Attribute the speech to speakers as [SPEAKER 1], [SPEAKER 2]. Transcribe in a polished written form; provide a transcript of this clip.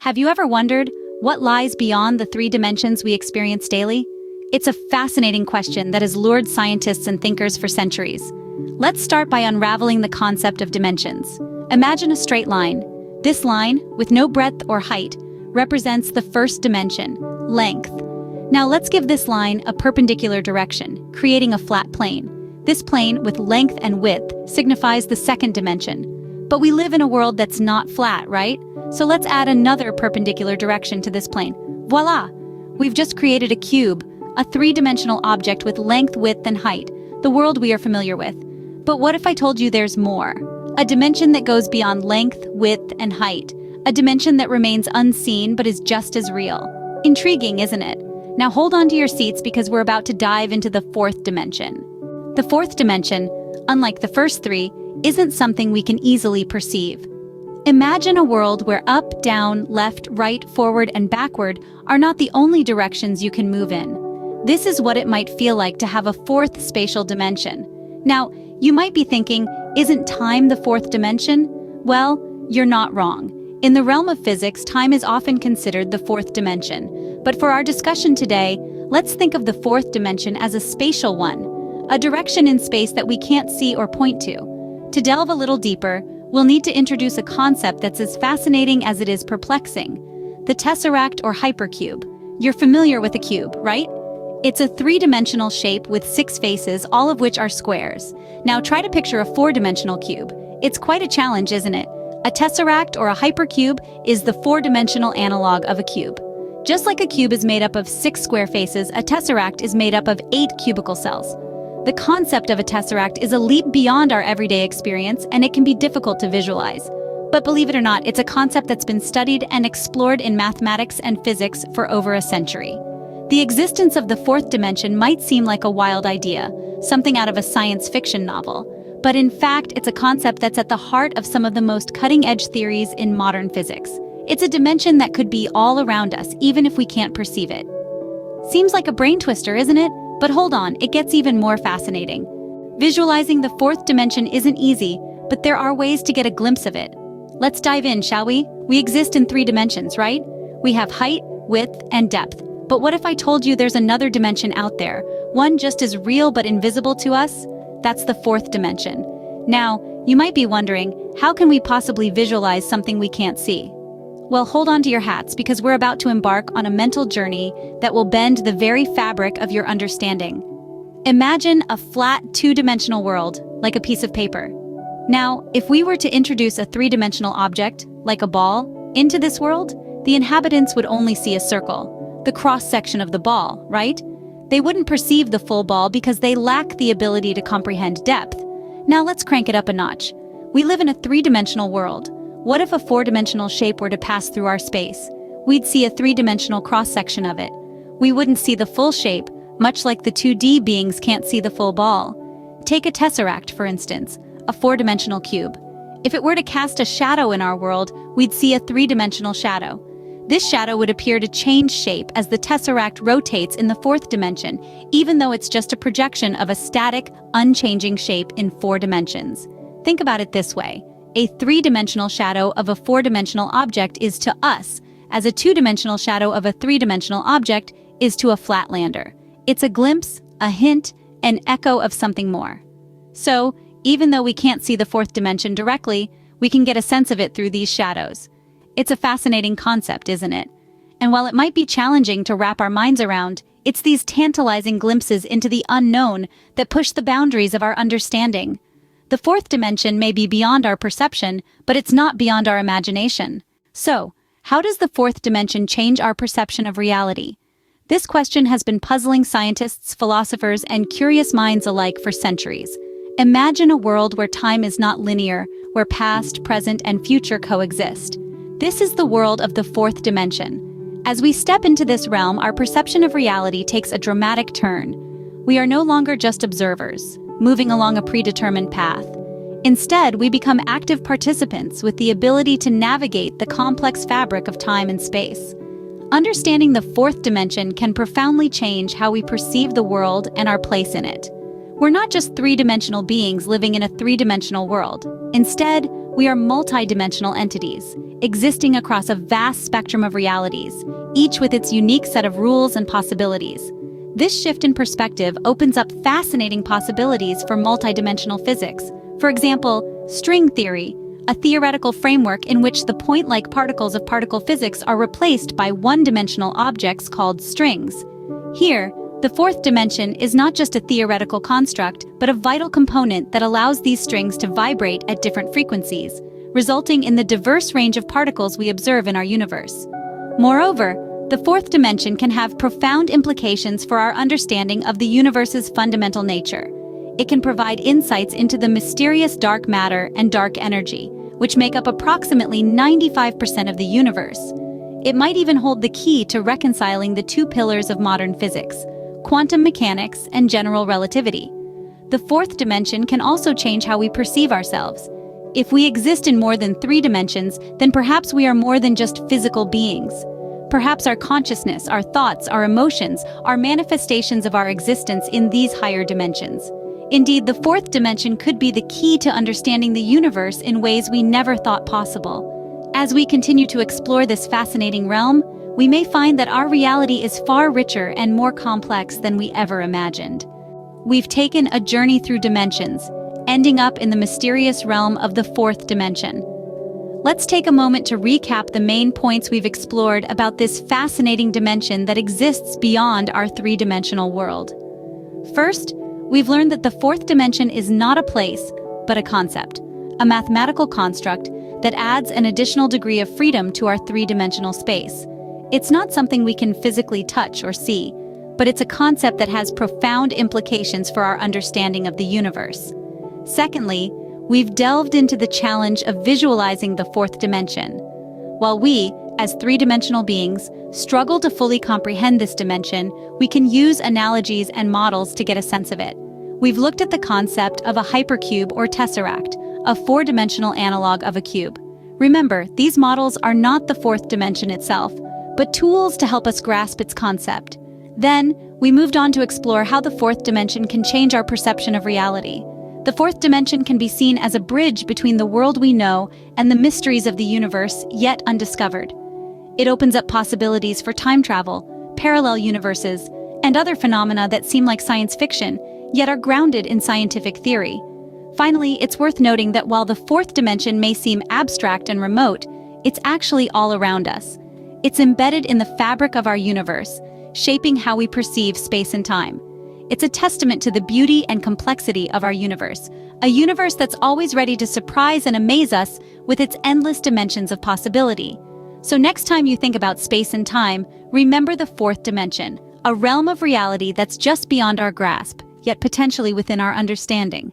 [SPEAKER 1] Have you ever wondered what lies beyond the three dimensions we experience daily? It's a fascinating question that has lured scientists and thinkers for centuries. Let's start by unraveling the concept of dimensions. Imagine a straight line. This line, with no breadth or height, represents the first dimension, length. Now let's give this line a perpendicular direction, creating a flat plane. This plane, with length and width, signifies the second dimension. But we live in a world that's not flat, right? So let's add another perpendicular direction to this plane. Voila! We've just created a cube, a three-dimensional object with length, width, and height, the world we are familiar with. But what if I told you there's more? A dimension that goes beyond length, width, and height. A dimension that remains unseen but is just as real. Intriguing, isn't it? Now hold on to your seats because we're about to dive into the fourth dimension. The fourth dimension, unlike the first three, isn't something we can easily perceive. Imagine a world where up, down, left, right, forward, and backward are not the only directions you can move in. This is what it might feel like to have a fourth spatial dimension. Now, you might be thinking, isn't time the fourth dimension? Well, you're not wrong. In the realm of physics, time is often considered the fourth dimension. But for our discussion today, let's think of the fourth dimension as a spatial one, a direction in space that we can't see or point to. To delve a little deeper, we'll need to introduce a concept that's as fascinating as it is perplexing: the tesseract or hypercube. You're familiar with a cube, right? It's a three-dimensional shape with 6 faces, all of which are squares. Now try to picture a 4-dimensional cube. It's quite a challenge, isn't it? A tesseract or a hypercube is the 4-dimensional analog of a cube. Just like a cube is made up of 6 square faces, a tesseract is made up of 8 cubical cells. The concept of a tesseract is a leap beyond our everyday experience, and it can be difficult to visualize. But believe it or not, it's a concept that's been studied and explored in mathematics and physics for over a century. The existence of the fourth dimension might seem like a wild idea, something out of a science fiction novel. But in fact, it's a concept that's at the heart of some of the most cutting-edge theories in modern physics. It's a dimension that could be all around us, even if we can't perceive it. Seems like a brain twister, isn't it? But hold on, it gets even more fascinating. Visualizing the fourth dimension isn't easy, but there are ways to get a glimpse of it. Let's dive in, shall we? We exist in 3 dimensions, right? We have height, width, and depth. But what if I told you there's another dimension out there, one just as real but invisible to us? That's the fourth dimension. Now, you might be wondering, how can we possibly visualize something we can't see? Well, hold on to your hats because we're about to embark on a mental journey that will bend the very fabric of your understanding. Imagine a flat 2-dimensional world, like a piece of paper. Now, if we were to introduce a 3-dimensional object, like a ball, into this world, the inhabitants would only see a circle, the cross-section of the ball, right? They wouldn't perceive the full ball because they lack the ability to comprehend depth. Now let's crank it up a notch. We live in a 3-dimensional world. What if a 4-dimensional shape were to pass through our space? We'd see a 3-dimensional cross-section of it. We wouldn't see the full shape, much like the 2D beings can't see the full ball. Take a tesseract, for instance, a 4-dimensional cube. If it were to cast a shadow in our world, we'd see a 3-dimensional shadow. This shadow would appear to change shape as the tesseract rotates in the 4th dimension, even though it's just a projection of a static, unchanging shape in 4 dimensions. Think about it this way. A 3-dimensional shadow of a 4-dimensional object is to us, as a 2-dimensional shadow of a 3-dimensional object is to a flatlander. It's a glimpse, a hint, an echo of something more. So, even though we can't see the 4th dimension directly, we can get a sense of it through these shadows. It's a fascinating concept, isn't it? And while it might be challenging to wrap our minds around, it's these tantalizing glimpses into the unknown that push the boundaries of our understanding. The 4th dimension may be beyond our perception, but it's not beyond our imagination. So, how does the 4th dimension change our perception of reality? This question has been puzzling scientists, philosophers, and curious minds alike for centuries. Imagine a world where time is not linear, where past, present, and future coexist. This is the world of the 4th dimension. As we step into this realm, our perception of reality takes a dramatic turn. We are no longer just observers, moving along a predetermined path. Instead, we become active participants with the ability to navigate the complex fabric of time and space. Understanding the 4th dimension can profoundly change how we perceive the world and our place in it. We're not just 3-dimensional beings living in a 3-dimensional world. Instead, We are multidimensional entities, existing across a vast spectrum of realities, each with its unique set of rules and possibilities. This shift in perspective opens up fascinating possibilities for multidimensional physics. For example, string theory, a theoretical framework in which the point-like particles of particle physics are replaced by one-dimensional objects called strings. Here, the fourth dimension is not just a theoretical construct, but a vital component that allows these strings to vibrate at different frequencies, resulting in the diverse range of particles we observe in our universe. Moreover, the fourth dimension can have profound implications for our understanding of the universe's fundamental nature. It can provide insights into the mysterious dark matter and dark energy, which make up approximately 95% of the universe. It might even hold the key to reconciling the two pillars of modern physics: quantum mechanics and general relativity. The fourth dimension can also change how we perceive ourselves. If we exist in more than 3 dimensions, then perhaps we are more than just physical beings. Perhaps our consciousness, our thoughts, our emotions are manifestations of our existence in these higher dimensions. Indeed, the fourth dimension could be the key to understanding the universe in ways we never thought possible. As we continue to explore this fascinating realm, we may find that our reality is far richer and more complex than we ever imagined. We've taken a journey through dimensions, ending up in the mysterious realm of the fourth dimension. Let's take a moment to recap the main points we've explored about this fascinating dimension that exists beyond our three-dimensional world. First, we've learned that the fourth dimension is not a place, but a concept, a mathematical construct that adds an additional degree of freedom to our three-dimensional space. It's not something we can physically touch or see, but it's a concept that has profound implications for our understanding of the universe. Secondly, we've delved into the challenge of visualizing the fourth dimension. While we, as three-dimensional beings, struggle to fully comprehend this dimension, we can use analogies and models to get a sense of it. We've looked at the concept of a hypercube or tesseract, a four-dimensional analog of a cube. Remember, these models are not the fourth dimension itself, but tools to help us grasp its concept. Then, we moved on to explore how the fourth dimension can change our perception of reality. The fourth dimension can be seen as a bridge between the world we know and the mysteries of the universe yet undiscovered. It opens up possibilities for time travel, parallel universes, and other phenomena that seem like science fiction, yet are grounded in scientific theory. Finally, it's worth noting that while the fourth dimension may seem abstract and remote, it's actually all around us. It's embedded in the fabric of our universe, shaping how we perceive space and time. It's a testament to the beauty and complexity of our universe, a universe that's always ready to surprise and amaze us with its endless dimensions of possibility. So next time you think about space and time, remember the fourth dimension, a realm of reality that's just beyond our grasp, yet potentially within our understanding.